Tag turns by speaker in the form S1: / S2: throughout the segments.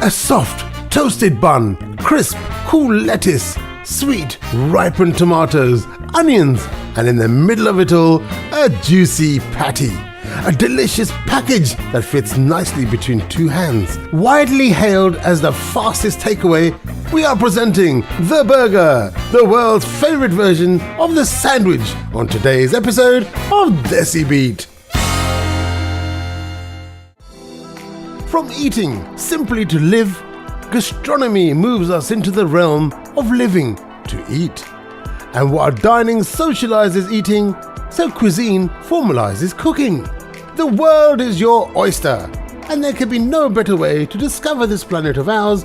S1: A soft, toasted bun, crisp, cool lettuce, sweet, ripened tomatoes, onions, and in the middle of it all, a juicy patty. A delicious package that fits nicely between two hands. Widely hailed as the fastest takeaway, we are presenting the burger, the world's favorite version of the sandwich, on today's episode of Desi Beat. From eating simply to live, gastronomy moves us into the realm of living to eat. And while dining socializes eating, so cuisine formalizes cooking. The world is your oyster, and there can be no better way to discover this planet of ours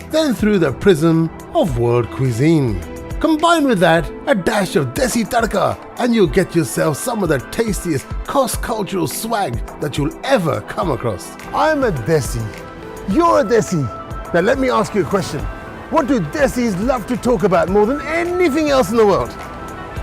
S1: than through the prism of world cuisine. Combine with that a dash of Desi tadka, and you'll get yourself some of the tastiest cross-cultural swag that you'll ever come across. I'm a Desi. You're a Desi. Now let me ask you a question. What do Desis love to talk about more than anything else in the world?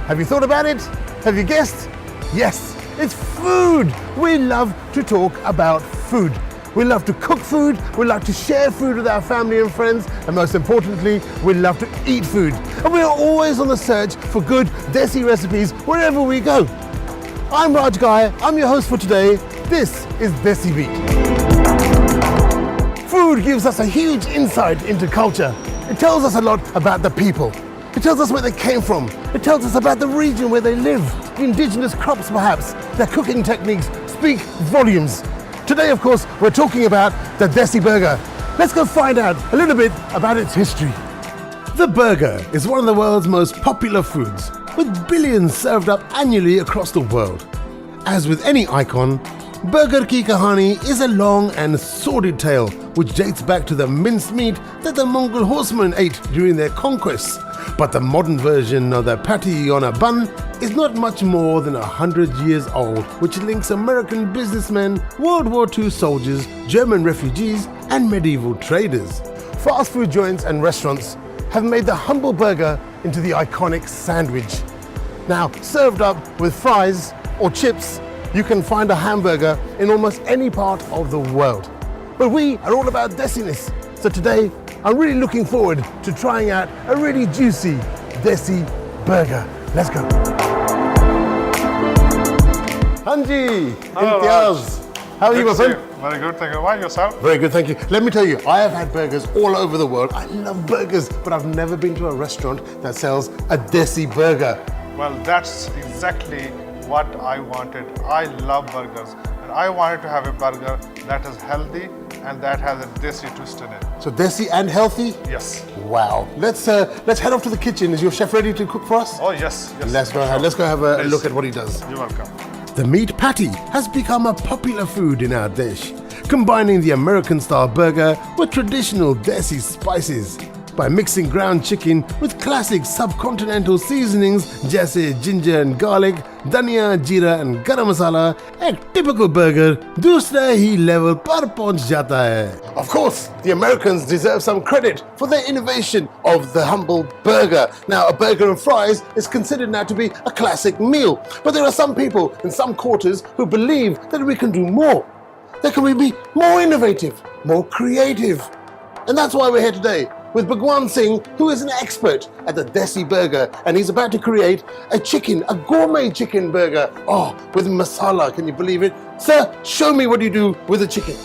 S1: Have you thought about it? Have you guessed? Yes, it's food. We love to talk about food. We love to cook food, we love to share food with our family and friends, and most importantly, we love to eat food. And we are always on the search for good Desi recipes wherever we go. I'm Raj Guy, I'm your host for today. This is Desi Beat. Food gives us a huge insight into culture. It tells us a lot about the people. It tells us where they came from. It tells us about the region where they live. The indigenous crops perhaps. Their cooking techniques speak volumes. Today, of course, we're talking about the Desi burger. Let's go find out a little bit about its history. The burger is one of the world's most popular foods, with billions served up annually across the world. As with any icon, Burger Ki Kahani is a long and sordid tale which dates back to the minced meat that the Mongol horsemen ate during their conquests. But the modern version of the patty on a bun is not much more than 100 years old, which links American businessmen, World War II soldiers, German refugees, and medieval traders. Fast food joints and restaurants have made the humble burger into the iconic sandwich. Now, served up with fries or chips, you can find a hamburger in almost any part of the world. But we are all about Desiness, so today I'm really looking forward to trying out a really juicy Desi burger. Let's go. Hanji, Imtiaz. How are you, my friend?
S2: Very good, thank you. Why yourself?
S1: Very good, thank you. Let me tell you, I have had burgers all over the world. I love burgers, but I've never been to a restaurant that sells a Desi burger.
S2: Well, that's exactly what I wanted. I love burgers, and I wanted to have a burger that is healthy and that has a Desi twist in it.
S1: So Desi and healthy?
S2: Yes.
S1: Wow. Let's head off to the kitchen. Is your chef ready to cook for us?
S2: Oh yes.
S1: Let's go have a look at what he does.
S2: You're welcome.
S1: The meat patty has become a popular food in our dish, combining the American-style burger with traditional Desi spices. By mixing ground chicken with classic subcontinental seasonings जैसे ginger and garlic, धनिया, जीरा and garam masala, a typical burger दूसरे ही level पर पहुंच जाता है. Of course, the Americans deserve some credit for their innovation of the humble burger. Now, a burger and fries is considered now to be a classic meal, but there are some people in some quarters who believe that we can do more. That can we be more innovative, more creative, and that's why we're here today with Bhagwan Singh, who is an expert at the Desi burger, and he's about to create a gourmet chicken burger. Oh, with masala, can you believe it? Sir, show me what you do with the chicken.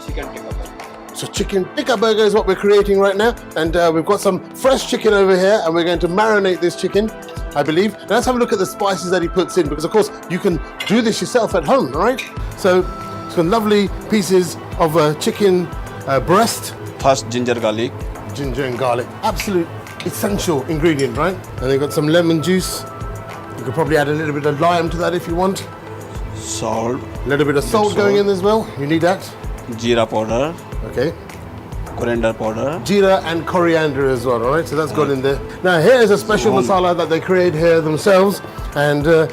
S3: Chicken tikka burger.
S1: So chicken tikka burger is what we're creating right now, and we've got some fresh chicken over here, and we're going to marinate this chicken, I believe. Now let's have a look at the spices that he puts in, because of course you can do this yourself at home, all right? So some lovely pieces of chicken breast.
S3: First ginger garlic.
S1: Ginger and garlic, absolute essential ingredient, right? And they've got some lemon juice. You could probably add a little bit of lime to that if you want.
S3: Salt.
S1: A little bit of salt going in as well. You need that.
S3: Jeera powder.
S1: Okay.
S3: Coriander powder.
S1: Jeera and coriander as well, all right? So that's gone in there. Now here is a special masala that they create here themselves, and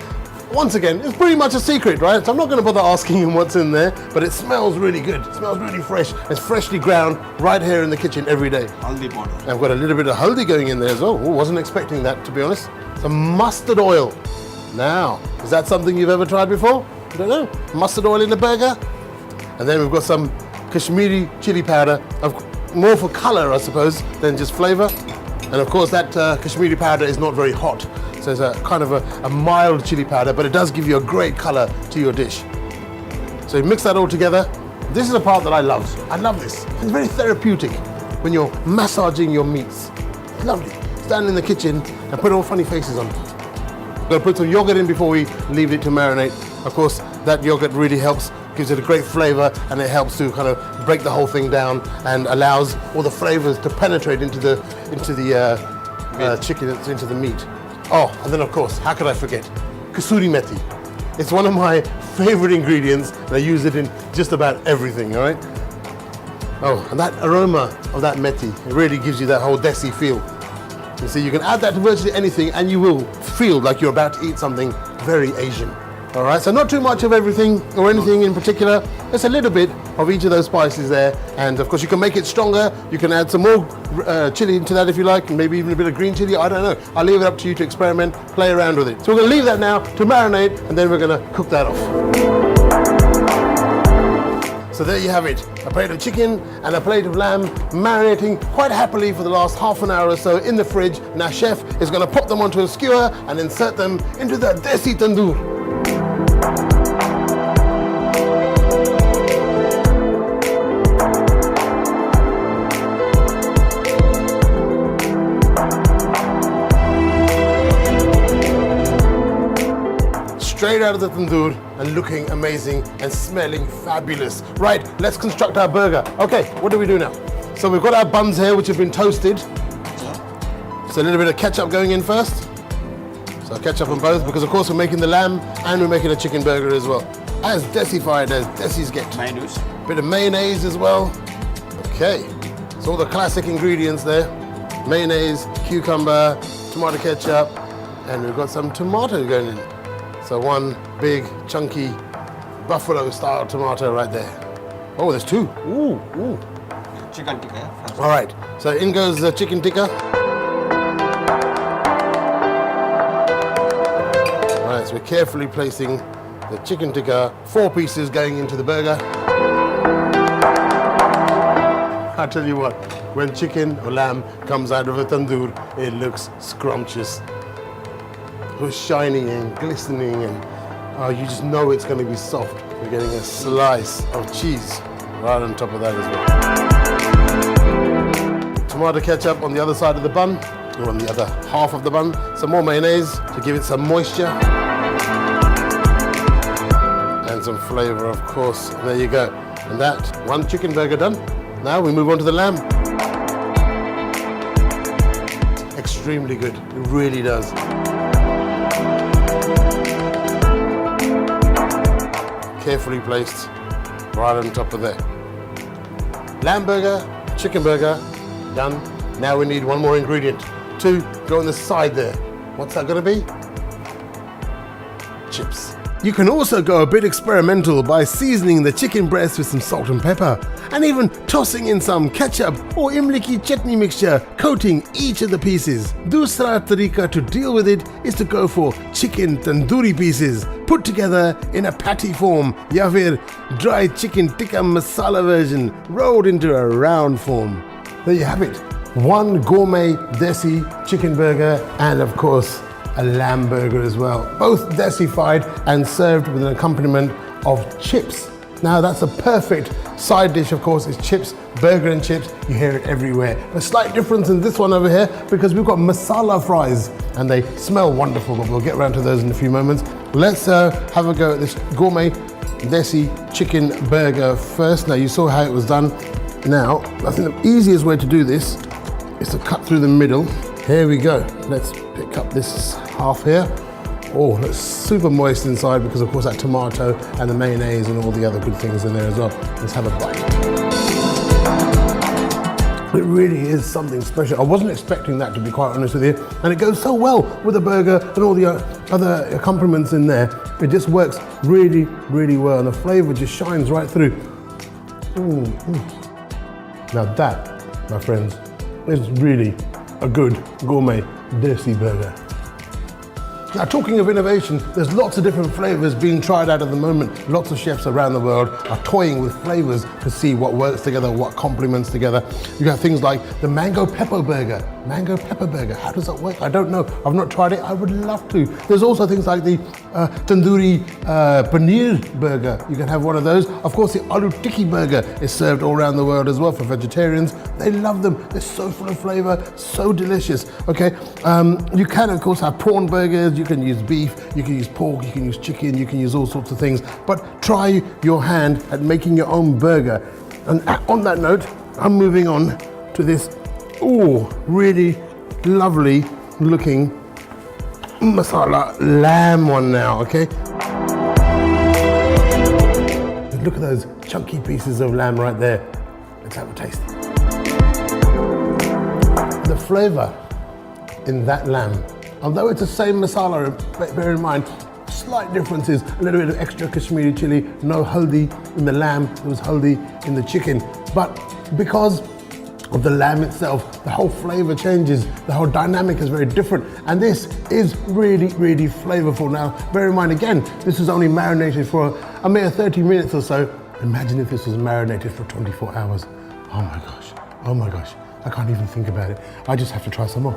S1: once again, it's pretty much a secret, right? So I'm not going to bother asking him what's in there, but it smells really good. It smells really fresh. It's freshly ground right here in the kitchen every day.
S3: Haldi powder.
S1: I've got a little bit of haldi going in there as well. Ooh, wasn't expecting that, to be honest. Some mustard oil. Now, is that something you've ever tried before? I don't know. Mustard oil in a burger. And then we've got some Kashmiri chili powder. more for color, I suppose, than just flavor. And of course that Kashmiri powder is not very hot. So it's a kind of a mild chili powder, but it does give you a great color to your dish. So you mix that all together. This is the part that I love. I love this. It's very therapeutic when you're massaging your meats. It's lovely. Stand in the kitchen and put all funny faces on. We're gonna put some yogurt in before we leave it to marinate. Of course, that yogurt really helps, gives it a great flavor, and it helps to kind of break the whole thing down and allows all the flavors to penetrate into the chicken, into the meat. Oh, and then of course, how could I forget? Kasuri methi. It's one of my favorite ingredients, and I use it in just about everything, all right? Oh, and that aroma of that methi, it really gives you that whole Desi feel. You see, you can add that to virtually anything, and you will feel like you're about to eat something very Asian. All right, so not too much of everything or anything in particular. Just a little bit of each of those spices there. And of course you can make it stronger. You can add some more chili into that if you like, and maybe even a bit of green chili, I don't know. I'll leave it up to you to experiment, play around with it. So we're gonna leave that now to marinate, and then we're gonna cook that off. So there you have it, a plate of chicken and a plate of lamb marinating quite happily for the last half an hour or so in the fridge. Now chef is gonna pop them onto a skewer and insert them into the Desi tandoor. Straight out of the tandoor and looking amazing and smelling fabulous. Right, let's construct our burger. Okay, what do we do now? So we've got our buns here which have been toasted. So a little bit of ketchup going in first. So ketchup on both because of course we're making the lamb and we're making a chicken burger as well. As Desi-fied as Desis get.
S3: Mayonnaise.
S1: Bit of mayonnaise as well. Okay, so all the classic ingredients there. Mayonnaise, cucumber, tomato ketchup, and we've got some tomato going in. So one big, chunky, buffalo-style tomato right there. Oh, there's two. Ooh, ooh.
S3: Chicken tikka. First.
S1: All right, so in goes the chicken tikka. All right, so we're carefully placing the chicken tikka, 4 pieces going into the burger. I tell you what, when chicken or lamb comes out of a tandoor, it looks scrumptious. It was shiny and glistening, and you just know it's going to be soft. We're getting a slice of cheese right on top of that as well. Tomato ketchup on the other side of the bun, or on the other half of the bun. Some more mayonnaise to give it some moisture. And some flavor, of course. There you go. And that, one chicken burger done. Now we move on to the lamb. Extremely good, it really does. Carefully placed right on top of there. Lamb burger, chicken burger, done. Now we need one more ingredient. 2 go on the side there. What's that gonna be? Chips. You can also go a bit experimental by seasoning the chicken breast with some salt and pepper, and even tossing in some ketchup or imliki chutney mixture, coating each of the pieces. Dusra tarika to deal with it is to go for chicken tandoori pieces, put together in a patty form, ya fir dry chicken tikka masala version, rolled into a round form. There you have it. One gourmet Desi chicken burger, and of course, a lamb burger as well. Both Desi-fied and served with an accompaniment of chips. Now that's a perfect side dish, of course, is chips, burger and chips. You hear it everywhere. A slight difference in this one over here because we've got masala fries and they smell wonderful, but we'll get around to those in a few moments. Let's have a go at this gourmet Desi chicken burger first. Now you saw how it was done. Now, I think the easiest way to do this is to cut through the middle. Here we go. Let's pick up this half here. Oh, it's super moist inside because of course that tomato and the mayonnaise and all the other good things in there as well. Let's have a bite. It really is something special. I wasn't expecting that, to be quite honest with you. And it goes so well with the burger and all the other accompaniments in there. It just works really, really well. And the flavor just shines right through. Now that, my friends, is really a good gourmet Desi burger. Now, talking of innovation, there's lots of different flavors being tried out at the moment. Lots of chefs around the world are toying with flavors to see what works together, what complements together. You got things like the mango pepper burger. Mango pepper burger, how does that work? I don't know. I've not tried it. I would love to. There's also things like the tandoori paneer burger. You can have one of those. Of course, the aloo tikki burger is served all around the world as well for vegetarians. They love them. They're so full of flavor, so delicious. Okay, you can of course have prawn burgers. You can use beef, you can use pork, you can use chicken, you can use all sorts of things. But try your hand at making your own burger. And on that note, I'm moving on to this, really lovely looking masala lamb one now, okay? Look at those chunky pieces of lamb right there. Let's have a taste. The flavor in that lamb, although it's the same masala, bear in mind, slight differences, a little bit of extra Kashmiri chili, no haldi in the lamb, there was haldi in the chicken. But because of the lamb itself, the whole flavor changes, the whole dynamic is very different. And this is really, really flavorful. Now, bear in mind again, this was only marinated for a mere 30 minutes or so. Imagine if this was marinated for 24 hours. Oh my gosh, I can't even think about it. I just have to try some more.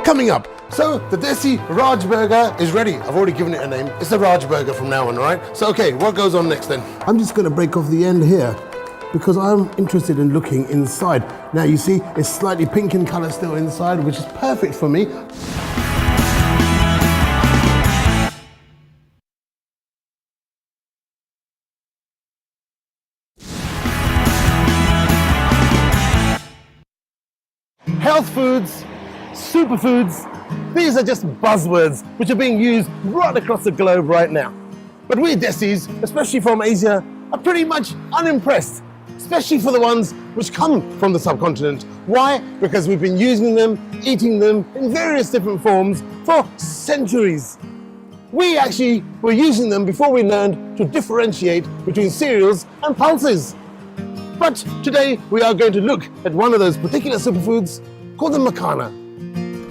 S1: Coming up, so the Desi Raj burger is ready. I've already given it a name. It's the Raj burger from now on, right? So, okay, what goes on next then? I'm just gonna break off the end here because I'm interested in looking inside. Now you see, it's slightly pink in color still inside, which is perfect for me. Health foods, superfoods, these are just buzzwords which are being used right across the globe right now. But we Desis, especially from Asia, are pretty much unimpressed, especially for the ones which come from the subcontinent. Why? Because we've been using them, eating them in various different forms for centuries. We actually were using them before we learned to differentiate between cereals and pulses. But today we are going to look at one of those particular superfoods called the makhana.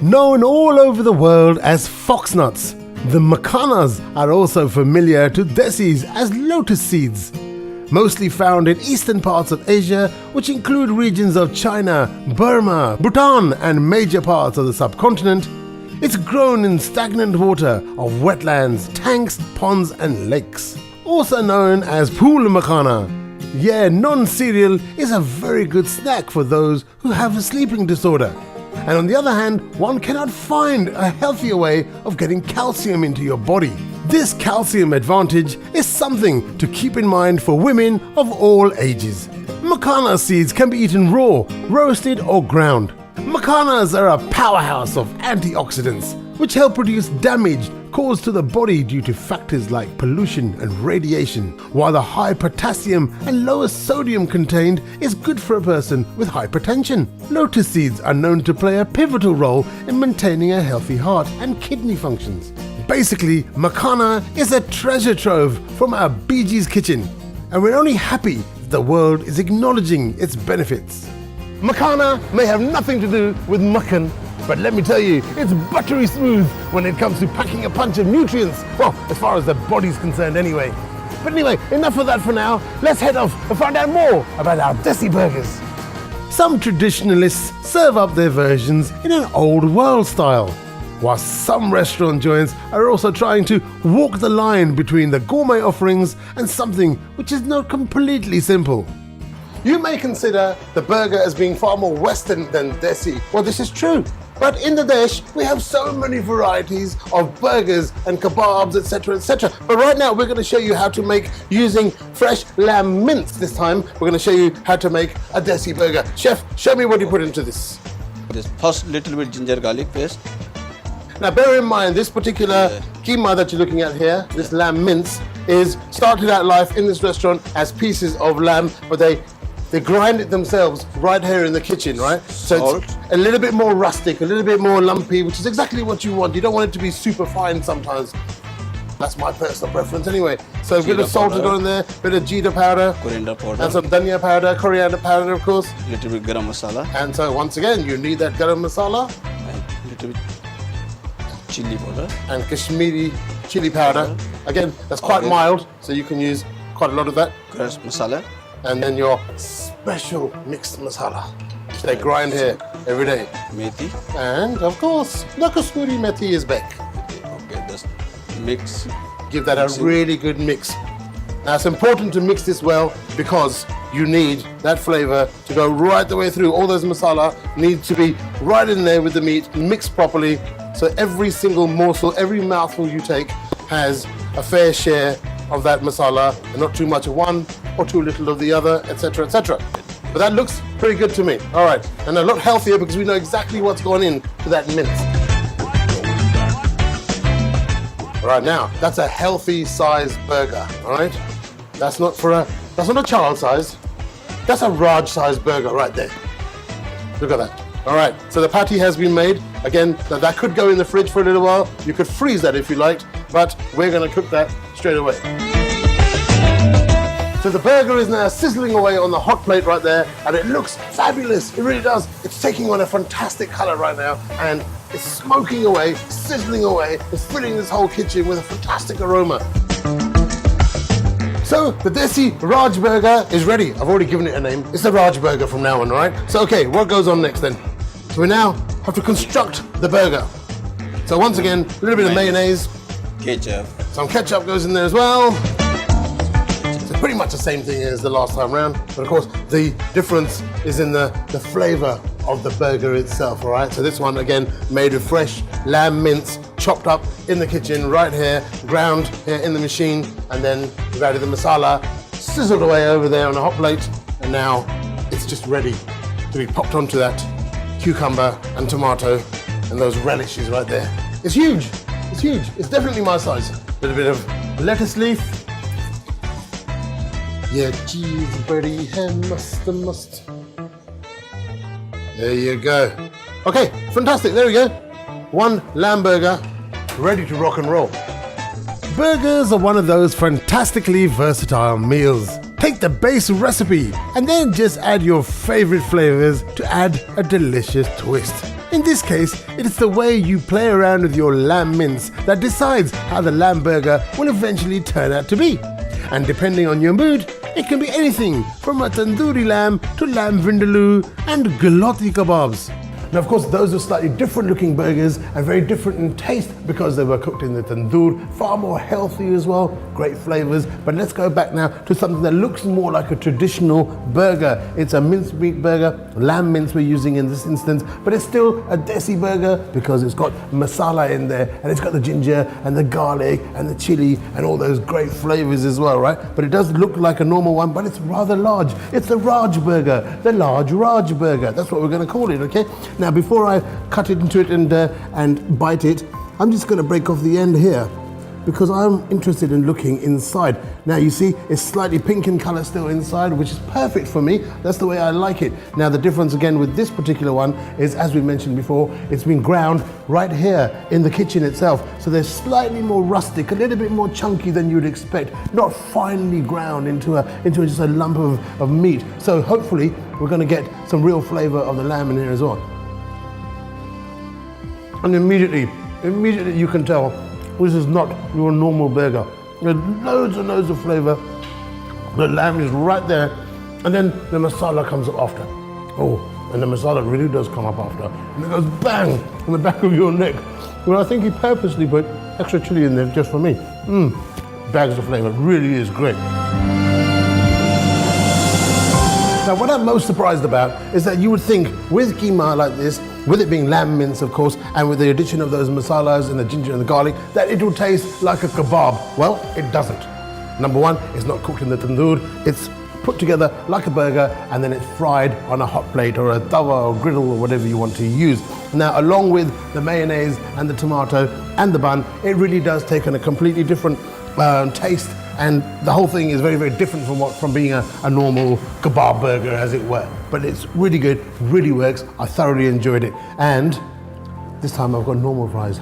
S1: Known all over the world as foxnuts, the makhanas are also familiar to Desis as lotus seeds. Mostly found in eastern parts of Asia, which include regions of China, Burma, Bhutan and major parts of the subcontinent, it's grown in stagnant water of wetlands, tanks, ponds and lakes. Also known as pool makhana. Yeah, non-cereal is a very good snack for those who have a sleeping disorder. And on the other hand, one cannot find a healthier way of getting calcium into your body. This calcium advantage is something to keep in mind for women of all ages. Makhana seeds can be eaten raw, roasted or ground. Makhanas are a powerhouse of antioxidants, which help reduce damage caused to the body due to factors like pollution and radiation, while the high potassium and lower sodium contained is good for a person with hypertension. Lotus seeds are known to play a pivotal role in maintaining a healthy heart and kidney functions. Basically, makhana is a treasure trove from our Bee Gees kitchen, and we're only happy that the world is acknowledging its benefits. Makhana may have nothing to do with mukkan, but let me tell you, it's buttery smooth when it comes to packing a punch of nutrients. Well, as far as the body's concerned anyway. But anyway, enough of that for now. Let's head off and find out more about our Desi burgers. Some traditionalists serve up their versions in an old world style, while some restaurant joints are also trying to walk the line between the gourmet offerings and something which is not completely simple. You may consider the burger as being far more Western than Desi. Well, this is true. But in the dish, we have so many varieties of burgers and kebabs, etc., etc. But right now, we're going to show you how to make using fresh lamb mince. This time, we're going to show you how to make a Desi burger. Chef, show me what you put into this.
S3: This first little bit ginger garlic paste.
S1: Now, bear in mind, this particular keema that you're looking at here, this lamb mince, is started out life in this restaurant as pieces of lamb, but they grind it themselves right here in the kitchen, right? So it's a little bit more rustic, a little bit more lumpy, which is exactly what you want. You don't want it to be super fine sometimes. That's my personal preference anyway. So a bit of salt has gone in there, a bit of jeera powder,
S3: coriander powder,
S1: and some dhania powder, coriander powder, of course.
S3: Little bit garam masala.
S1: And so once again, you need that garam masala.
S3: chili powder.
S1: and Kashmiri chili powder. Again, that's quite
S3: Okay.
S1: mild, so you can use quite a lot of that.
S3: Crushed masala.
S1: And then your special mixed masala, which they grind here every day.
S3: Methi.
S1: And of course, the Kashmiri methi is back.
S3: Okay, just mix.
S1: Give that a
S3: Mixing.
S1: really good mix. Now it's important to mix this well because you need that flavor to go right the way through. All those masala need to be right in there with the meat, mixed properly, so every single morsel, every mouthful you take has a fair share of that masala, and not too much of one or too little of the other, etc., etc. But that looks pretty good to me. All right, and a lot healthier because we know exactly what's gone into that mince. All right, now that's a healthy size burger. All right, that's not a child size. That's a Raj size burger right there. Look at that. All right, so the patty has been made. Again, that could go in the fridge for a little while. You could freeze that if you liked, but we're going to cook that straight away. So the burger is now sizzling away on the hot plate right there, and it looks fabulous. It really does. It's taking on a fantastic color right now, and it's smoking away, sizzling away. It's filling this whole kitchen with a fantastic aroma. So the Desi Raj burger is ready. I've already given it a name. It's the Raj burger from now on, right? So okay, what goes on next then? So we now have to construct the burger. So once again, a little bit of mayonnaise.
S3: Ketchup.
S1: Some ketchup goes in there as well. So pretty much the same thing as the last time round. But of course, the difference is in the flavor of the burger itself, all right? So this one, again, made with fresh lamb mince, chopped up in the kitchen right here, ground here in the machine, and then we've added the masala, sizzled away over there on a hot plate, and now it's just ready to be popped onto that cucumber and tomato and those relishes right there. It's huge. It's huge. It's definitely my size. A little bit of lettuce leaf. Yeah, cheese, birdie, ham, must. There you go. Okay, fantastic. There we go. One lamb burger, ready to rock and roll. Burgers are one of those fantastically versatile meals. Take the base recipe and then just add your favorite flavors to add a delicious twist. In this case, it is the way you play around with your lamb mince that decides how the lamb burger will eventually turn out to be. And depending on your mood, it can be anything from a tandoori lamb to lamb vindaloo and gulati kebabs. Now, of course, those are slightly different looking burgers and very different in taste because they were cooked in the tandoor, far more healthy as well, great flavors. But let's go back now to something that looks more like a traditional burger. It's a mincemeat burger, lamb mince we're using in this instance, but it's still a Desi burger because it's got masala in there and it's got the ginger and the garlic and the chili and all those great flavors as well, right? But it does look like a normal one, but it's rather large. It's the Raj burger, the large Raj burger. That's what we're going to call it, okay? Now, before I cut it into it and bite it, I'm just going to break off the end here because I'm interested in looking inside. Now you see it's slightly pink in color still inside, which is perfect for me. That's the way I like it. Now the difference again with this particular one is, as we mentioned before, it's been ground right here in the kitchen itself. So they're slightly more rustic, a little bit more chunky than you'd expect, not finely ground into just a lump of meat. So hopefully we're going to get some real flavor of the lamb in here as well. And immediately you can tell this is not your normal burger. There's loads and loads of flavor. The lamb is right there, and then the masala comes up after. Oh, and the masala really does come up after. And it goes bang on the back of your neck. Well, I think he purposely put extra chili in there just for me. Bags of flavor, really is great. Now, what I'm most surprised about is that you would think with keema like this, with it being lamb mince, of course, and with the addition of those masalas and the ginger and the garlic, that it will taste like a kebab. Well, it doesn't. Number one, it's not cooked in the tandoor. It's put together like a burger, and then it's fried on a hot plate or a tawa or griddle or whatever you want to use. Now, along with the mayonnaise and the tomato and the bun, it really does take on a completely different taste, and the whole thing is very, very different from being a normal kebab burger, as it were. But it's really good, really works. I thoroughly enjoyed it. And this time I've got normal fries.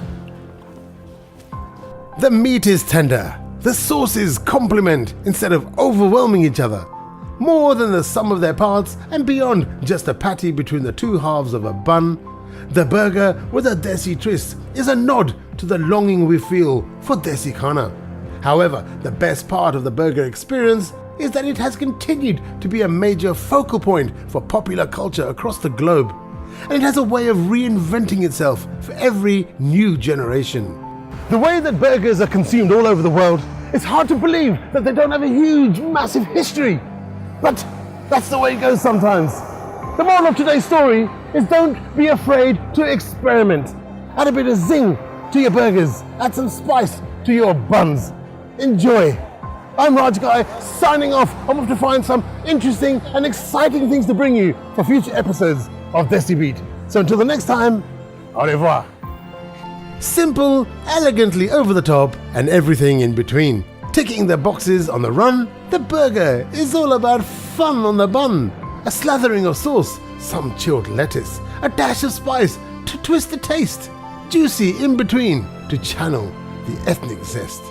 S1: The meat is tender. The sauces complement instead of overwhelming each other. More than the sum of their parts and beyond just a patty between the two halves of a bun. The burger with a Desi twist is a nod to the longing we feel for Desi Khana. However, the best part of the burger experience is that it has continued to be a major focal point for popular culture across the globe. And it has a way of reinventing itself for every new generation. The way that burgers are consumed all over the world, it's hard to believe that they don't have a huge, massive history. But that's the way it goes sometimes. The moral of today's story is don't be afraid to experiment. Add a bit of zing to your burgers. Add some spice to your buns. Enjoy. I'm Raj Guy, signing off. I'm off to find some interesting and exciting things to bring you for future episodes of Desi Beat. So until the next time, au revoir. Simple, elegantly over the top, and everything in between. Ticking the boxes on the run, the burger is all about fun on the bun. A slathering of sauce, some chilled lettuce, a dash of spice to twist the taste. Juicy in between to channel the ethnic zest.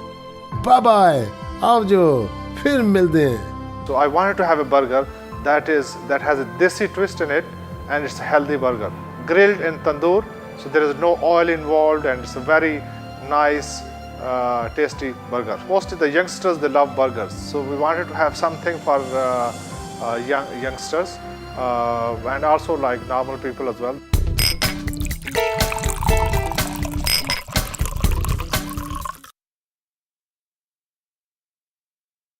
S1: Bye bye, aavjo, phir milte hain.
S2: So I wanted to have a burger that has a desi twist in it, and it's a healthy burger. Grilled in tandoor, so there is no oil involved, and it's a very nice, tasty burger. Mostly the youngsters, they love burgers. So we wanted to have something for youngsters and also like normal people as well.